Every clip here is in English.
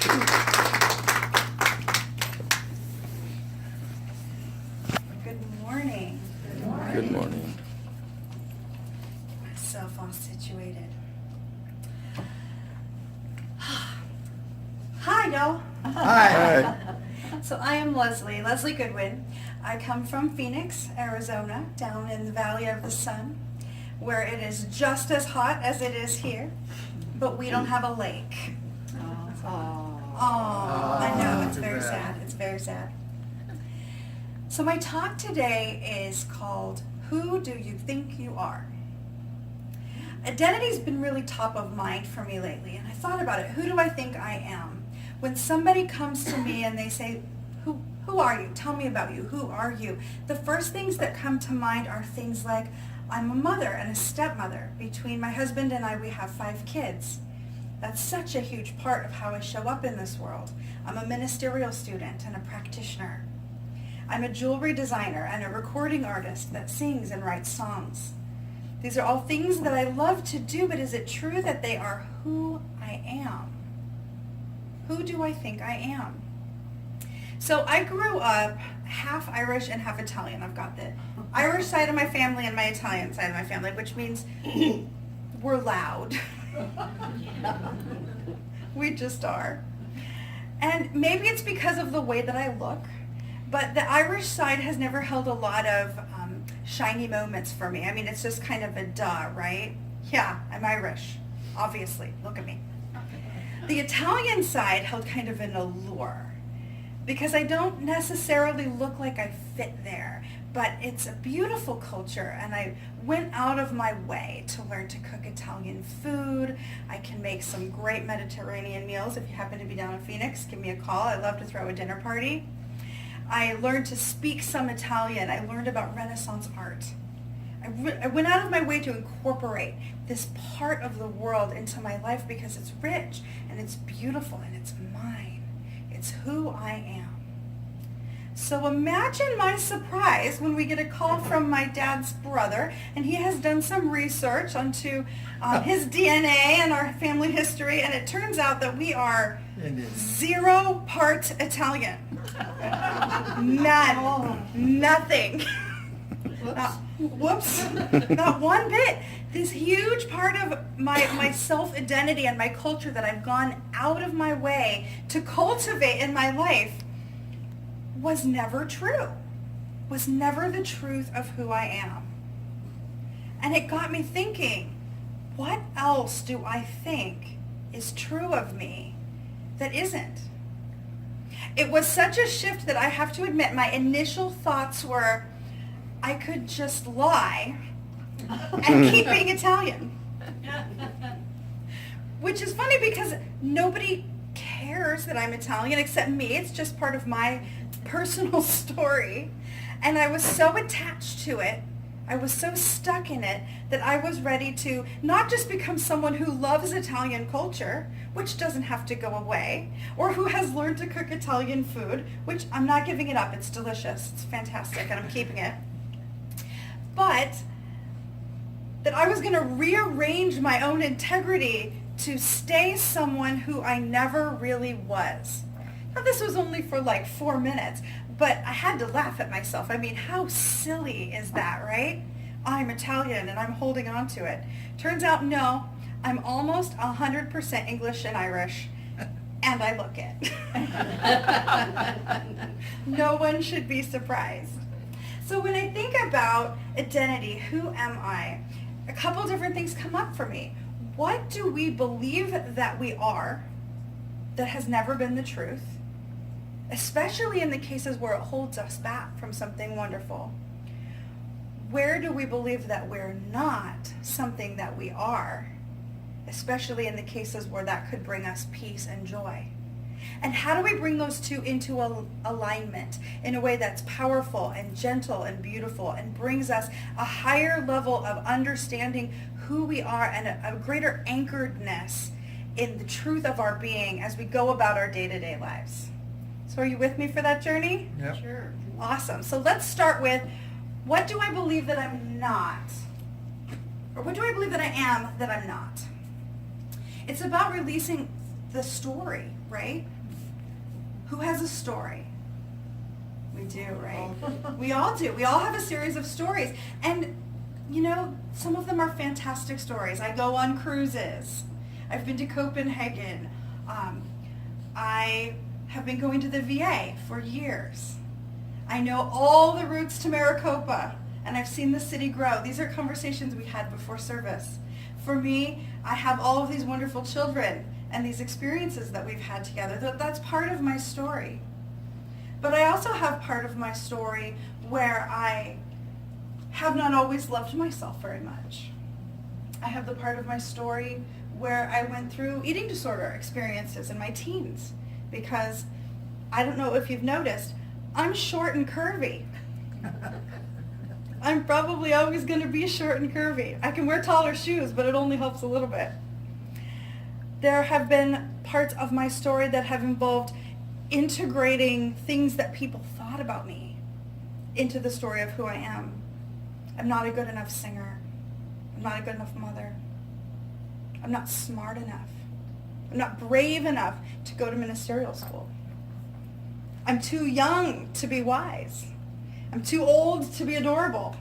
Good morning. Good morning. Myself all situated. Hi, y'all. Hi. So I am Lezli Goodwin. I come from Phoenix, Arizona, down in the Valley of the Sun, where it is just as hot as it is here, but we don't have a lake. Oh, I know, it's very sad. It's very sad. So my talk today is called, Who Do You Think You Are? Identity's been really top of mind for me lately, and I thought about it. Who do I think I am? When somebody comes to me and they say, who are you? Tell me about you. Who are you? The first things that come to mind are things like, I'm a mother and a stepmother. Between my husband and I, we have 5 kids. That's such a huge part of how I show up in this world. I'm a ministerial student and a practitioner. I'm a jewelry designer and a recording artist that sings and writes songs. These are all things that I love to do, but is it true that they are who I am? Who do I think I am? So I grew up half Irish and half Italian. I've got the Irish side of my family and my Italian side of my family, which means we're loud. We just are. And maybe it's because of the way that I look, but the Irish side has never held a lot of shiny moments for me. I mean, it's just kind of a duh, right? Yeah, I'm Irish, obviously. Look at me. The Italian side held kind of an allure because I don't necessarily look like I fit there, but it's a beautiful culture, and I went out of my way to learn to cook Italian food. I can make some great Mediterranean meals. If you happen to be down in Phoenix, give me a call. I love to throw a dinner party. I learned to speak some Italian. I learned about Renaissance art. I went out of my way to incorporate this part of the world into my life because it's rich and it's beautiful and it's mine. It's who I am. So imagine my surprise when we get a call from my dad's brother, and he has done some research onto his DNA and our family history, and it turns out that we are 0 parts Italian. None. Nothing. Whoops. Not one bit. This huge part of my self-identity and my culture that I've gone out of my way to cultivate in my life was never true, was never the truth of who I am. And it got me thinking, what else do I think is true of me that isn't? It was such a shift that I have to admit my initial thoughts were, I could just lie and keep being Italian. Which is funny because nobody cares that I'm Italian except me. It's just part of my personal story. And I was so attached to it, I was so stuck in it, that I was ready to not just become someone who loves Italian culture, which doesn't have to go away, or who has learned to cook Italian food, which I'm not giving it up. It's delicious. It's fantastic, and I'm keeping it. But that I was going to rearrange my own integrity to stay someone who I never really was. Now, this was only for like 4 minutes, but I had to laugh at myself. I mean, how silly is that, right? I'm Italian and I'm holding on to it. Turns out, no, I'm almost 100% English and Irish, and I look it. No one should be surprised. So when I think about identity, who am I? A couple different things come up for me. What do we believe that we are that has never been the truth? Especially in the cases where it holds us back from something wonderful. Where do we believe that we're not something that we are? Especially in the cases where that could bring us peace and joy. And how do we bring those two into alignment in a way that's powerful and gentle and beautiful and brings us a higher level of understanding who we are and a greater anchoredness in the truth of our being as we go about our day-to-day lives? So are you with me for that journey? Yep. Sure. Awesome. So let's start with, what do I believe that I'm not? Or what do I believe that I am that I'm not? It's about releasing the story, right? Who has a story? We do, right? We all do. We all have a series of stories. And, some of them are fantastic stories. I go on cruises. I've been to Copenhagen. I have been going to the VA for years. I know all the routes to Maricopa, and I've seen the city grow. These are conversations we had before service. For me, I have all of these wonderful children and these experiences that we've had together. That's part of my story. But I also have part of my story where I have not always loved myself very much. I have the part of my story where I went through eating disorder experiences in my teens, because I don't know if you've noticed, I'm short and curvy. I'm probably always going to be short and curvy. I can wear taller shoes, but it only helps a little bit. There have been parts of my story that have involved integrating things that people thought about me into the story of who I am. I'm not a good enough singer. I'm not a good enough mother. I'm not smart enough. I'm not brave enough to go to ministerial school. I'm too young to be wise. I'm too old to be adorable.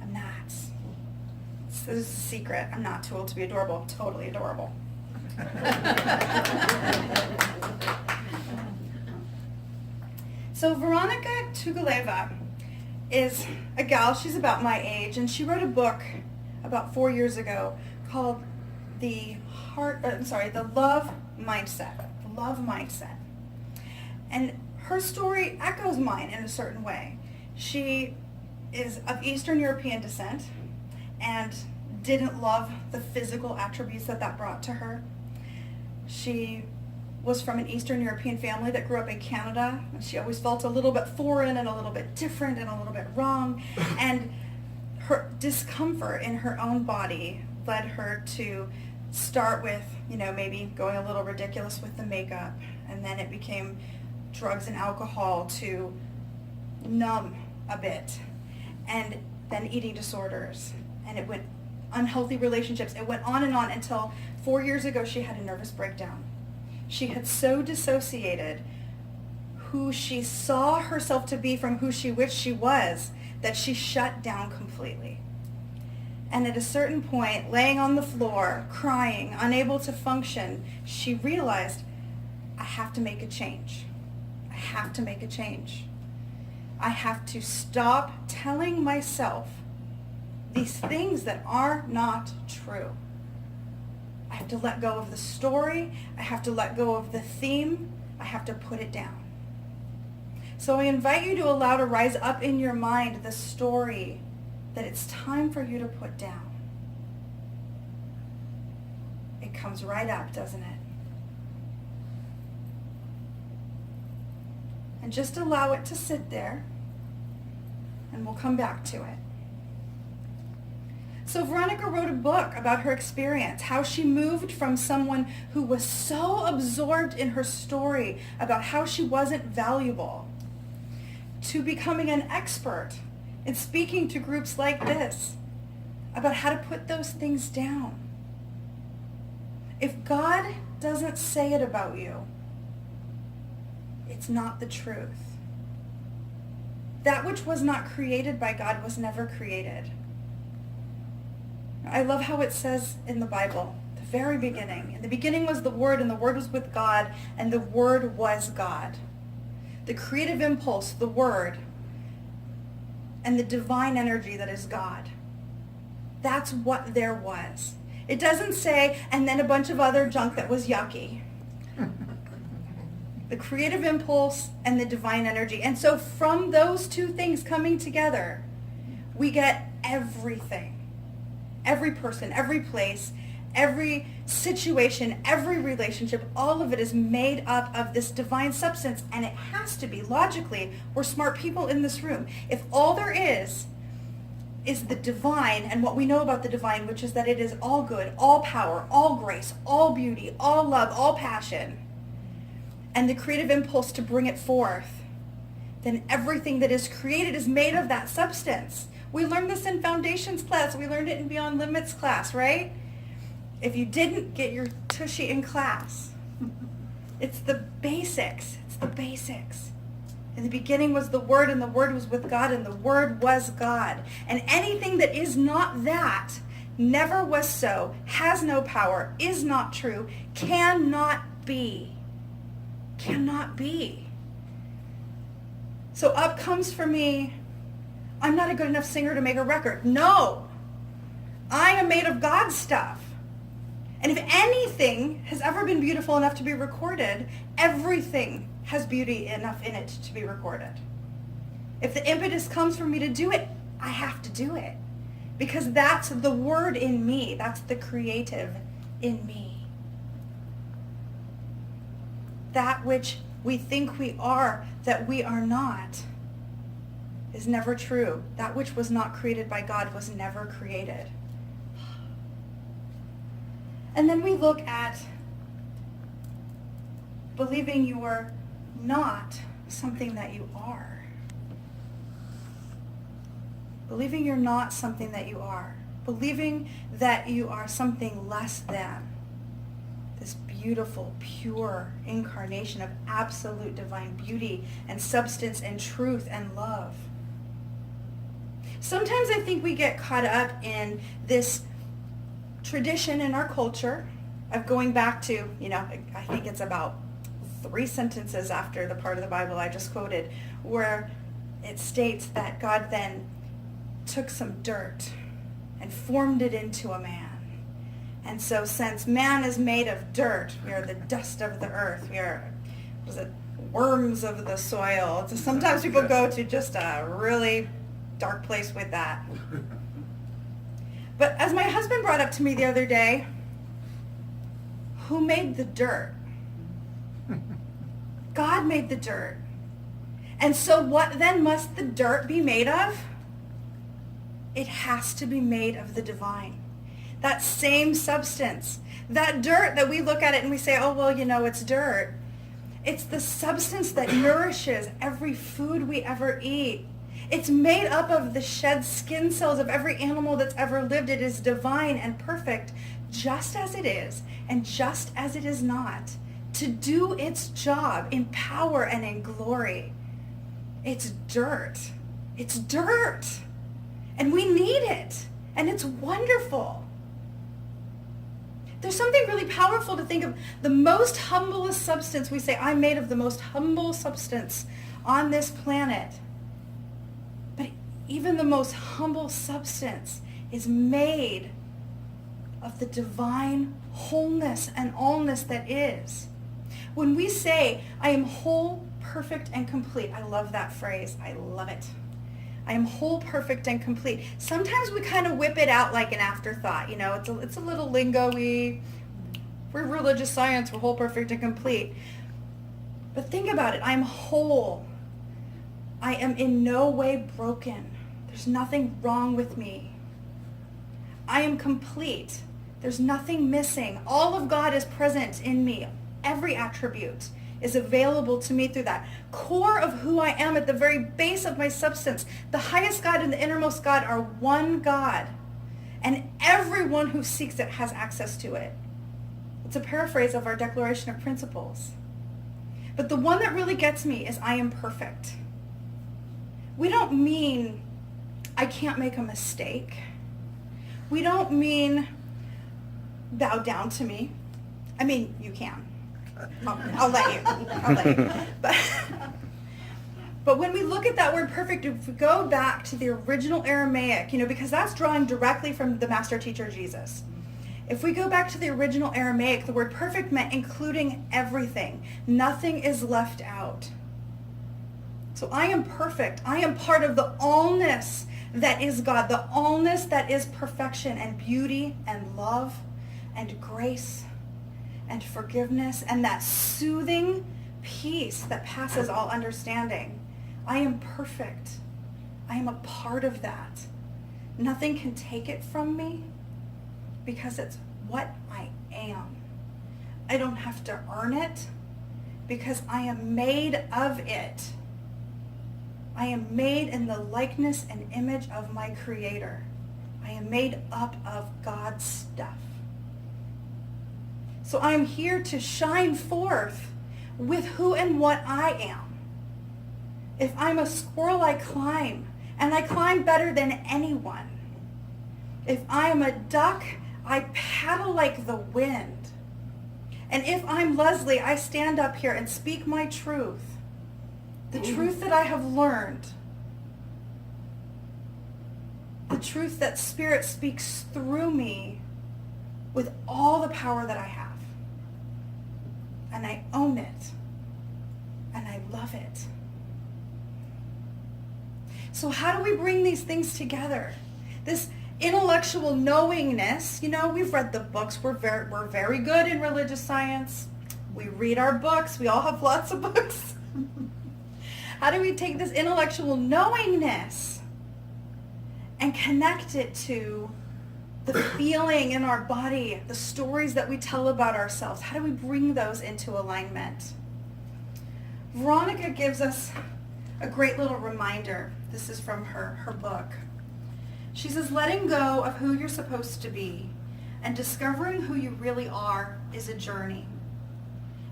I'm not. This is a secret. I'm not too old to be adorable. I'm totally adorable. So Veronica Tugaleva is a gal. She's about my age, and she wrote a book about 4 years ago called The Love Mindset. The Love Mindset. And her story echoes mine in a certain way. She is of Eastern European descent and didn't love the physical attributes that brought to her. She was from an Eastern European family that grew up in Canada, and she always felt a little bit foreign and a little bit different and a little bit wrong. And her discomfort in her own body led her to start with, maybe going a little ridiculous with the makeup, and then it became drugs and alcohol to numb a bit, and then eating disorders, and it went unhealthy relationships. It went on and on until 4 years ago she had a nervous breakdown. She had so dissociated who she saw herself to be from who she wished she was that she shut down completely. And at a certain point, laying on the floor, crying, unable to function, she realized, I have to make a change. I have to make a change. I have to stop telling myself these things that are not true. I have to let go of the story. I have to let go of the theme. I have to put it down. So I invite you to allow to rise up in your mind the story that it's time for you to put down. It comes right up, doesn't it? And just allow it to sit there, and we'll come back to it. So Veronica wrote a book about her experience, how she moved from someone who was so absorbed in her story about how she wasn't valuable to becoming an expert in speaking to groups like this about how to put those things down. If God doesn't say it about you, it's not the truth. That which was not created by God was never created. I love how it says in the Bible, the very beginning. In the beginning was the Word, and the Word was with God, and the Word was God. The creative impulse, the Word, and the divine energy that is God. That's what there was. It doesn't say, and then a bunch of other junk that was yucky. The creative impulse and the divine energy. And so from those two things coming together, we get everything. Every person, every place, every situation, every relationship, all of it is made up of this divine substance, and it has to be. Logically, we're smart people in this room. If all there is the divine and what we know about the divine, which is that it is all good, all power, all grace, all beauty, all love, all passion, and the creative impulse to bring it forth, then everything that is created is made of that substance. We learned this in Foundations class. We learned it in Beyond Limits class, right? If you didn't get your tushy in class, It's the basics. It's the basics. In the beginning was the Word, and the Word was with God, and the Word was God. And anything that is not that, never was so, has no power, is not true, cannot be. Cannot be. So up comes for me, I'm not a good enough singer to make a record. No. I am made of God's stuff. And if anything has ever been beautiful enough to be recorded, everything has beauty enough in it to be recorded. If the impetus comes for me to do it, I have to do it. Because that's the Word in me. That's the creative in me. That which we think we are, that we are not, is never true. That which was not created by God was never created. And then we look at believing you are not something that you are. Believing you're not something that you are. Believing that you are something less than. This beautiful, pure incarnation of absolute divine beauty and substance and truth and love. Sometimes I think we get caught up in this tradition in our culture of going back to, I think it's about 3 sentences after the part of the Bible I just quoted, where it states that God then took some dirt and formed it into a man. And so since man is made of dirt, we are the dust of the earth, we are, worms of the soil. So sometimes people go to just a really dark place with that. But as my husband brought up to me the other day, who made the dirt? God made the dirt. And so what then must the dirt be made of? It has to be made of the divine. That same substance. That dirt that we look at it and we say, oh, well, it's dirt. It's the substance that nourishes every food we ever eat. It's made up of the shed skin cells of every animal that's ever lived. It is divine and perfect, just as it is and just as it is not, to do its job in power and in glory. It's dirt. It's dirt. And we need it. And it's wonderful. There's something really powerful to think of the most humblest substance. We say, I'm made of the most humble substance on this planet. But even the most humble substance is made of the divine wholeness and allness that is. When we say, I am whole, perfect, and complete, I love that phrase. I love it. I am whole, perfect, and complete. Sometimes we kind of whip it out like an afterthought. It's a little lingo-y. We're religious science. We're whole, perfect, and complete. But think about it. I'm whole. I am in no way broken. There's nothing wrong with me. I am complete. There's nothing missing. All of God is present in me. Every attribute is available to me through that core of who I am at the very base of my substance. The highest God and the innermost God are one God. And everyone who seeks it has access to it. It's a paraphrase of our Declaration of Principles. But the one that really gets me is I am perfect. We don't mean I can't make a mistake. We don't mean bow down to me. I mean, you can. I'll let you. But when we look at that word perfect, if we go back to the original Aramaic, because that's drawing directly from the master teacher Jesus. If we go back to the original Aramaic, the word perfect meant including everything. Nothing is left out. So I am perfect. I am part of the allness that is God, the allness that is perfection and beauty and love and grace and forgiveness and that soothing peace that passes all understanding. I am perfect. I am a part of that. Nothing can take it from me because it's what I am. I don't have to earn it because I am made of it. I am made in the likeness and image of my Creator. I am made up of God's stuff. So I am here to shine forth with who and what I am. If I'm a squirrel, I climb, and I climb better than anyone. If I am a duck, I paddle like the wind. And if I'm Lezli, I stand up here and speak my truth, the truth that I have learned, the truth that Spirit speaks through me with all the power that I have. And I own it, and I love it. So how do we bring these things together? This intellectual knowingness, we've read the books. We're very good in religious science. We read our books. We all have lots of books. How do we take this intellectual knowingness and connect it to the feeling in our body, the stories that we tell about ourselves? How do we bring those into alignment? Veronica gives us a great little reminder. This is from her book. She says, letting go of who you're supposed to be and discovering who you really are is a journey.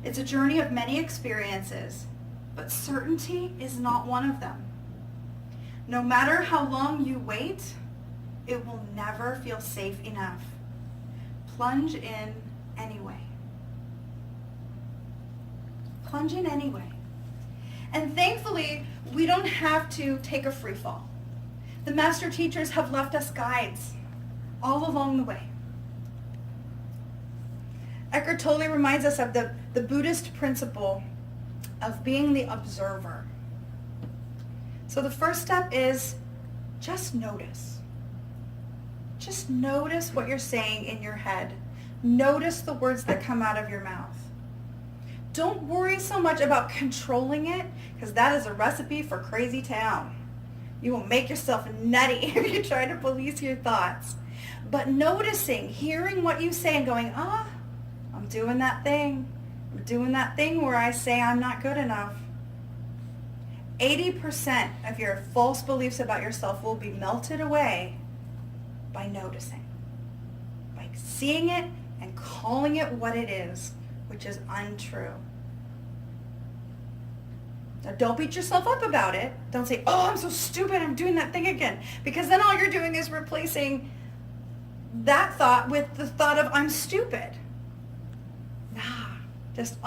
It's a journey of many experiences, but certainty is not one of them. No matter how long you wait, it will never feel safe enough. Plunge in anyway. Plunge in anyway. And thankfully, we don't have to take a free fall. The master teachers have left us guides all along the way. Eckhart Tolle reminds us of the Buddhist principle of being the observer. So the first step is just notice. Just notice what you're saying in your head. Notice the words that come out of your mouth. Don't worry so much about controlling it, because that is a recipe for crazy town. You will make yourself nutty if you try to police your thoughts. But noticing, hearing what you say and going, I'm doing that thing. I'm doing that thing where I say I'm not good enough. 80% of your false beliefs about yourself will be melted away by noticing, by seeing it and calling it what it is, which is untrue. Now, don't beat yourself up about it. Don't say, I'm so stupid, I'm doing that thing again. Because then all you're doing is replacing that thought with the thought of, I'm stupid. Nah, just,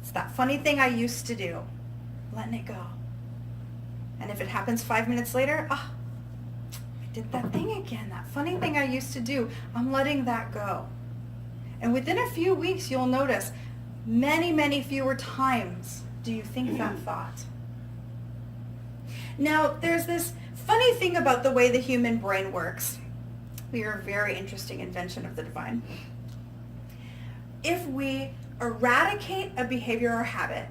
it's that funny thing I used to do. Letting it go. And if it happens 5 minutes later, I did that thing again, that funny thing I used to do. I'm letting that go. And within a few weeks, you'll notice many, many fewer times do you think that thought. Now, there's this funny thing about the way the human brain works. We are a very interesting invention of the divine. If we eradicate a behavior or habit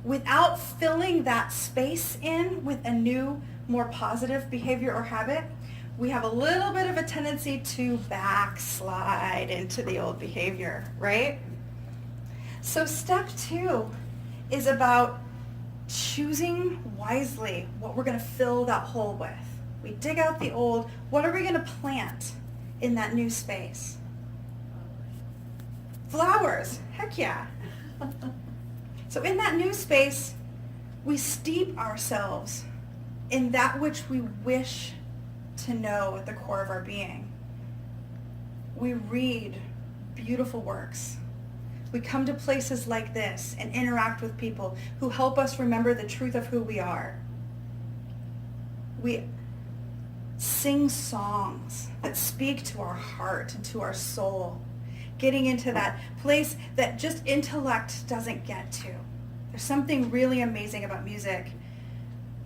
without filling that space in with a new, more positive behavior or habit, we have a little bit of a tendency to backslide into the old behavior, right? So step 2 is about choosing wisely what we're going to fill that hole with. We dig out the old. What are we going to plant in that new space? Flowers. Heck yeah. So in that new space, we steep ourselves in that which we wish to know at the core of our being. We read beautiful works. We come to places like this and interact with people who help us remember the truth of who we are. We sing songs that speak to our heart and to our soul, getting into that place that just intellect doesn't get to. There's something really amazing about music.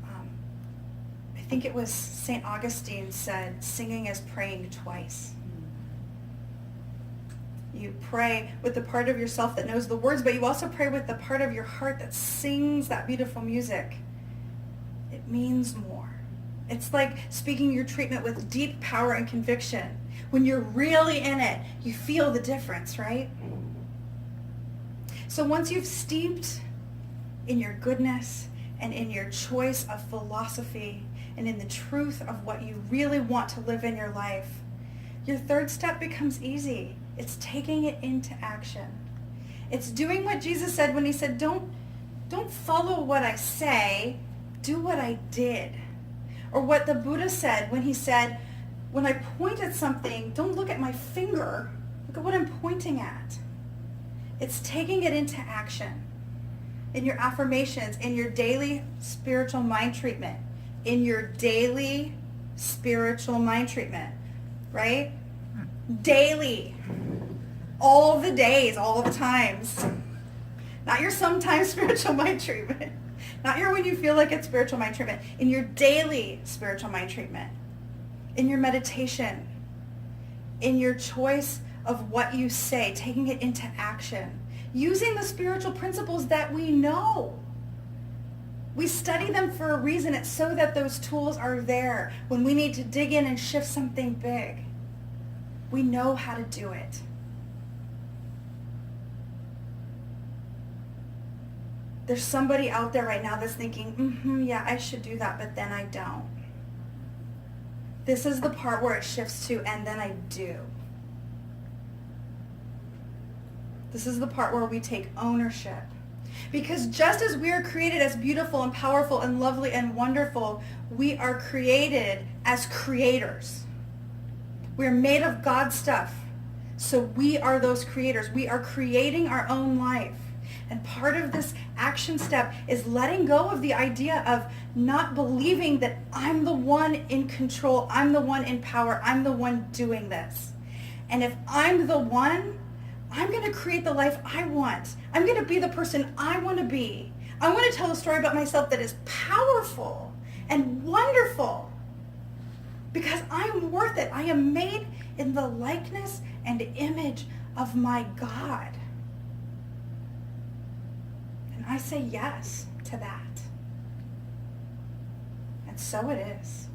I think it was St. Augustine said, singing is praying twice. You pray with the part of yourself that knows the words, but you also pray with the part of your heart that sings that beautiful music. It means more. It's like speaking your treatment with deep power and conviction. When you're really in it, you feel the difference, right? So once you've steeped in your goodness and in your choice of philosophy and in the truth of what you really want to live in your life, your third step becomes easy. It's taking it into action. It's doing what Jesus said when he said, don't follow what I say, do what I did. Or what the Buddha said when he said, when I point at something, don't look at my finger, look at what I'm pointing at. It's taking it into action. In your affirmations, in your daily spiritual mind treatment, in your daily spiritual mind treatment, right? Daily. All the days, all the times. Not your sometimes spiritual mind treatment. Not your when you feel like it's spiritual mind treatment. In your daily spiritual mind treatment. In your meditation. In your choice of what you say, taking it into action. Using the spiritual principles that we know. We study them for a reason. It's so that those tools are there when we need to dig in and shift something big. We know how to do it. There's somebody out there right now that's thinking, yeah, I should do that, but then I don't. This is the part where it shifts to, and then I do. This is the part where we take ownership. Because just as we are created as beautiful and powerful and lovely and wonderful, we are created as creators. We are made of God's stuff. So we are those creators. We are creating our own life. And part of this action step is letting go of the idea of not believing that I'm the one in control, I'm the one in power, I'm the one doing this. And if I'm the one, I'm going to create the life I want. I'm going to be the person I want to be. I want to tell a story about myself that is powerful and wonderful because I'm worth it. I am made in the likeness and image of my God. I say yes to that. And so it is.